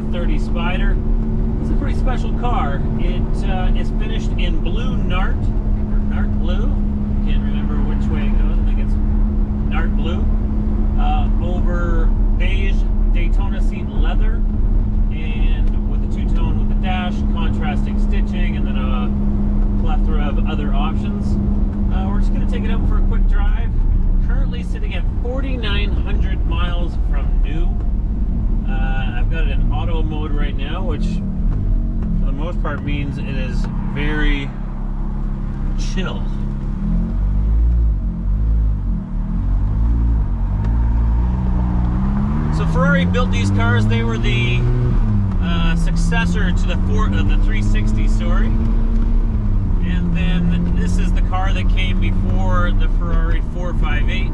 F430 Spider. It's a pretty special car. It is finished in blue Nart, or Nart blue. Can't remember which way it goes. I think it's Nart blue. Over beige Daytona seat leather, and with a two-tone with the dash, contrasting stitching, and then a plethora of other options. We're just going to take it out for a quick drive. Currently sitting at 4,900 miles from new. I've got it in auto mode right now, which for the most part means it is very chill. So Ferrari built these cars. They were the successor to the 360, sorry. And then this is the car that came before the Ferrari 458.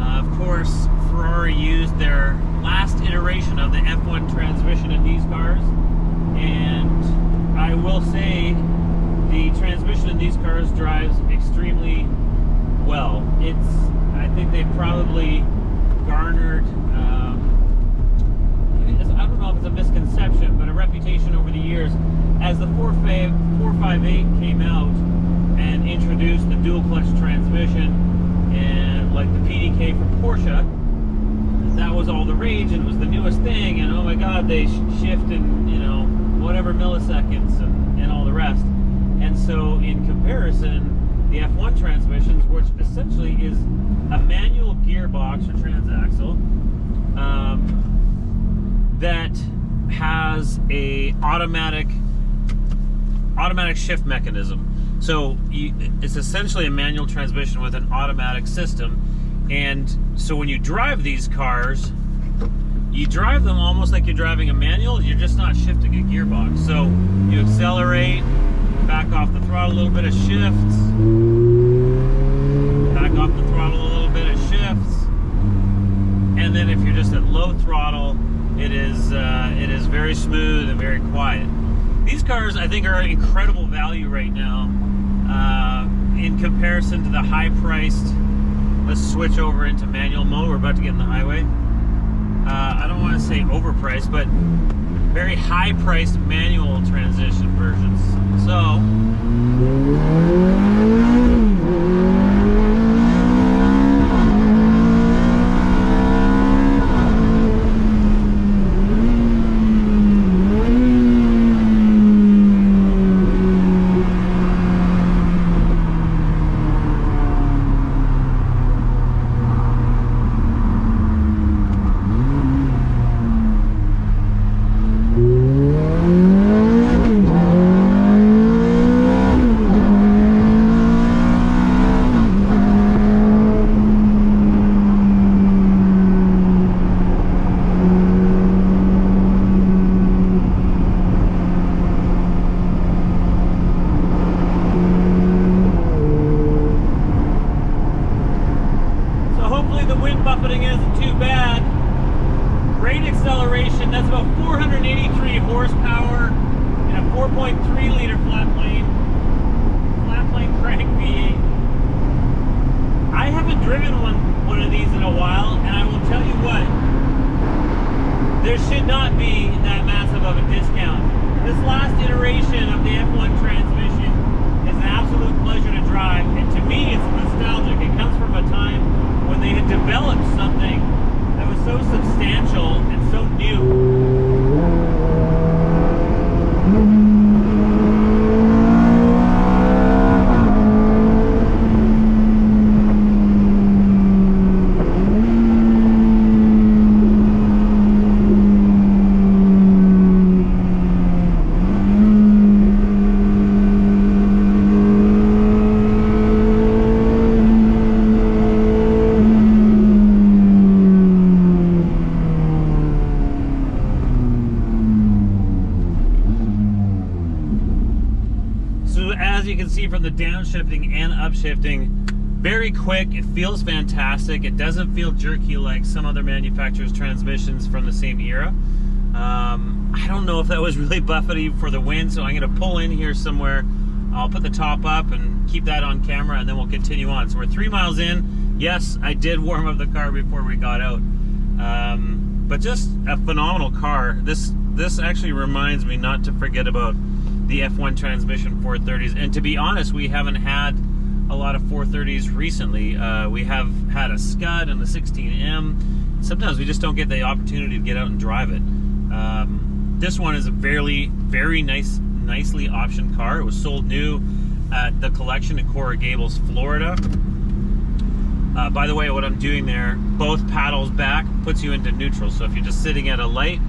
Of course, Ferrari used their last iteration of the F1 transmission in these cars. And I will say the transmission in these cars drives extremely well. I think they probably garnered, I don't know if it's a misconception, but a reputation over the years. As the 458 came out and introduced the dual clutch transmission, and like the PDK for Porsche, that was all the rage and it was the newest thing, and oh my god, they shift in, you know, whatever milliseconds and all the rest. And so in comparison, the F1 transmissions, which essentially is a manual gearbox or transaxle that has a automatic shift mechanism. So it's essentially a manual transmission with an automatic system. And so when you drive these cars, you drive them almost like you're driving a manual. You're just not shifting a gearbox. So you accelerate, back off the throttle, a little bit of shifts, back off the throttle, a little bit of shifts, and then if you're just at low throttle, it is very smooth and very quiet. These cars, I think, are incredible value right now in comparison to the high-priced. Let's switch over into manual mode. We're about to get in the highway. I don't want to say overpriced, but very high-priced manual transition versions. So buffeting isn't too bad. Great acceleration. That's about 483 horsepower in a 4.3 liter flat plane crank V8. I haven't driven one of these in a while, and I will tell you what, there should not be that massive of a discount. This last iteration of the F1 transmission is an absolute pleasure to drive, and to me it's nostalgic. It comes from a time when they had developed something that was so substantial and so new. As you can see from the downshifting and upshifting, very quick. It feels fantastic. It doesn't feel jerky like some other manufacturers' transmissions from the same era. I don't know if that was really buffety for the wind, so I'm going to pull in here somewhere. I'll put the top up and keep that on camera, and then we'll continue on. So we're 3 miles in. Yes, I did warm up the car before we got out. But just a phenomenal car. This this actually reminds me not to forget about the F1 transmission 430s. And to be honest, we haven't had a lot of 430s recently. We have had a Scud and the 16M. Sometimes we just don't get the opportunity to get out and drive it. This one is a very, very nicely optioned car. It was sold new at the collection in Coral Gables, Florida. By the way, what I'm doing there, both paddles back puts you into neutral. So if you're just sitting at a light,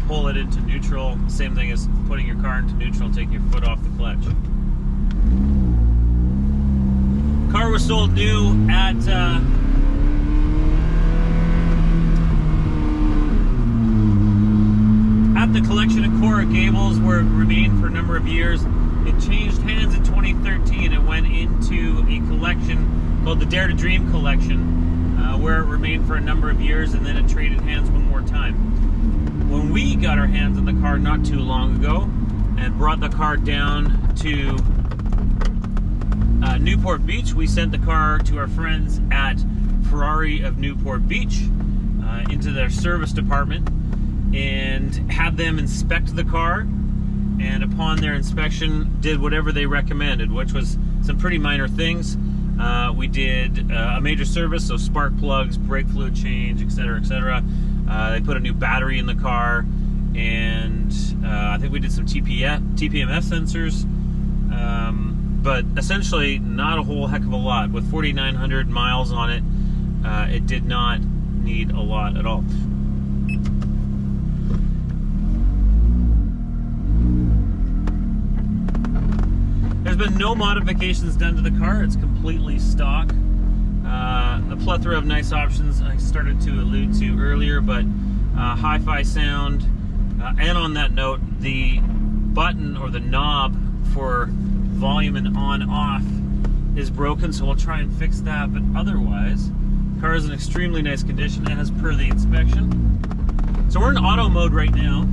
pull it into neutral. Same thing as putting your car into neutral and taking your foot off the clutch. Car was sold new at the collection at Coral Gables, where it remained for a number of years. It changed hands in 2013. It went into a collection called the Dare to Dream collection, where it remained for a number of years, and then it traded hands one more time. When we got our hands on the car not too long ago and brought the car down to Newport Beach, we sent the car to our friends at Ferrari of Newport Beach into their service department and had them inspect the car, and upon their inspection did whatever they recommended, which was some pretty minor things. We did a major service, so spark plugs, brake fluid change, etc., etc. They put a new battery in the car, and I think we did some TPMS sensors, but essentially not a whole heck of a lot. With 4,900 miles on it, it did not need a lot at all. There's been no modifications done to the car. It's completely stock. A plethora of nice options I started to allude to earlier, but hi-fi sound. And on that note, the button or the knob for volume and on-off is broken, so we'll try and fix that. But otherwise, the car is in extremely nice condition as per the inspection. So we're in auto mode right now.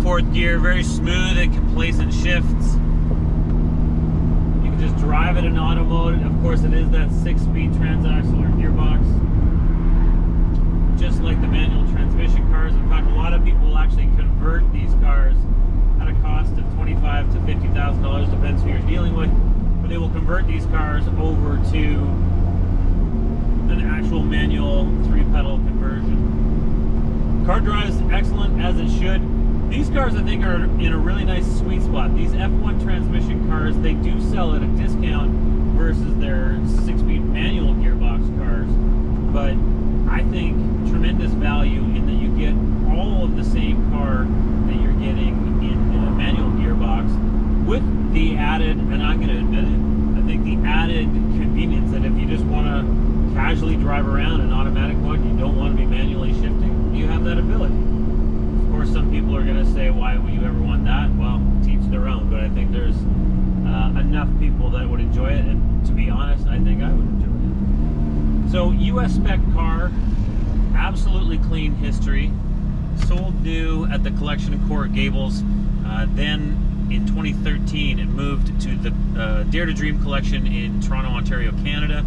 Fourth gear, very smooth and complacent shifts. You can just drive it in auto mode. Of course, it is that 6-speed transaxle gearbox, just like the manual transmission cars. In fact, a lot of people will actually convert these cars at a cost of $25,000 to $50,000, depends who you're dealing with. But they will convert these cars over to an actual manual 3-pedal conversion. Car drives excellent, as it should. These cars, I think, are in a really nice sweet spot. These F1 transmission cars, they do sell at a discount versus their 6-speed manual gearbox cars. But I think tremendous value in that you get all of the same car that you're getting in the manual gearbox, with the added, and I'm going to admit it, I think the added convenience that if you just want to casually drive around in automatic mode, you don't want to be manually shifting, you have that ability. Of course, some people are going to say, why would you ever want that? Well, teach their own, but I think there's enough people that would enjoy it, and to be honest, I think I would enjoy it. So, US spec car, absolutely clean history, sold new at the collection in Coral Gables. Then in 2013, it moved to the Dare to Dream collection in Toronto, Ontario, Canada.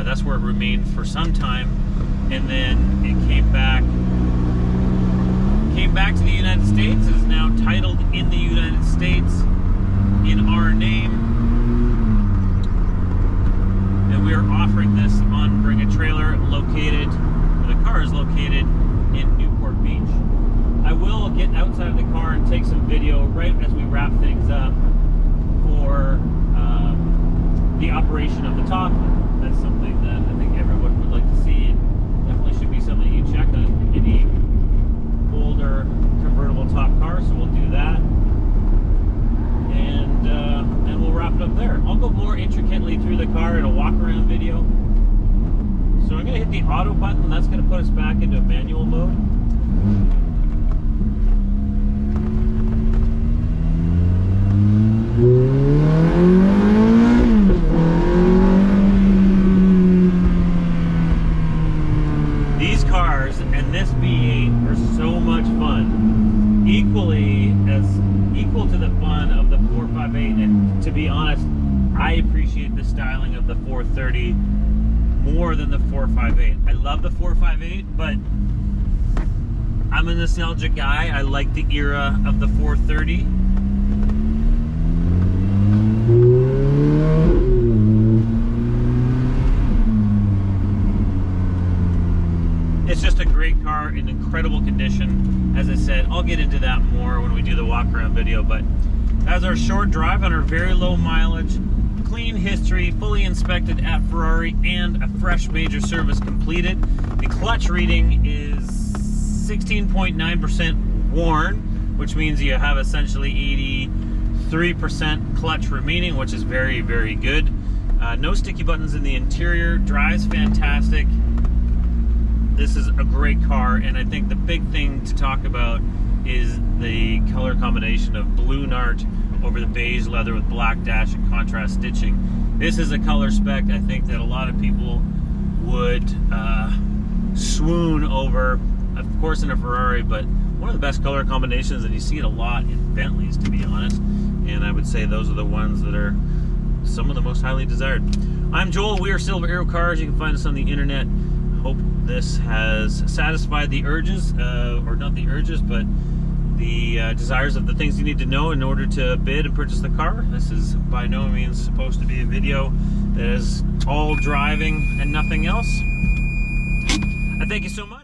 That's where it remained for some time, and then it came back to the United States. It is now titled in the United States in our name, and we are offering this on Bring a Trailer, located, the car is located in Newport Beach. I will get outside of the car and take some video right as we wrap things up for the operation of the top. That's something that I think everyone would like to see, and definitely should be something you check on any older convertible top car, so we'll do that, and we'll wrap it up there. I'll go more intricately through the car in a walk around video. So I'm going to hit the auto button. That's going to put us back into manual mode. These cars and this V8 are so much fun. Equally as equal to the fun of the 458, and to be honest, I appreciate the styling of the 430 more than the 458. I love the 458, but I'm a nostalgic guy. I like the era of the 430. It's just a great car in incredible condition. As I said, I'll get into that more when we do the walk around video, but as our short drive on our very low mileage, clean history, fully inspected at Ferrari, and a fresh major service completed. The clutch reading is 16.9% worn, which means you have essentially 83% clutch remaining, which is very, very good. No sticky buttons in the interior, drives fantastic. This is a great car, and I think the big thing to talk about is the color combination of blue Nart over the beige leather with black dash and contrast stitching. This is a color spec I think that a lot of people would swoon over, of course in a Ferrari, but one of the best color combinations, and you see it a lot in Bentleys, to be honest, and I would say those are the ones that are some of the most highly desired. I'm Joel, we are Silver Arrow Cars. You can find us on the internet. Hope this has satisfied the urges, or not the urges, but the desires of the things you need to know in order to bid and purchase the car. This is by no means supposed to be a video that is all driving and nothing else. I thank you so much.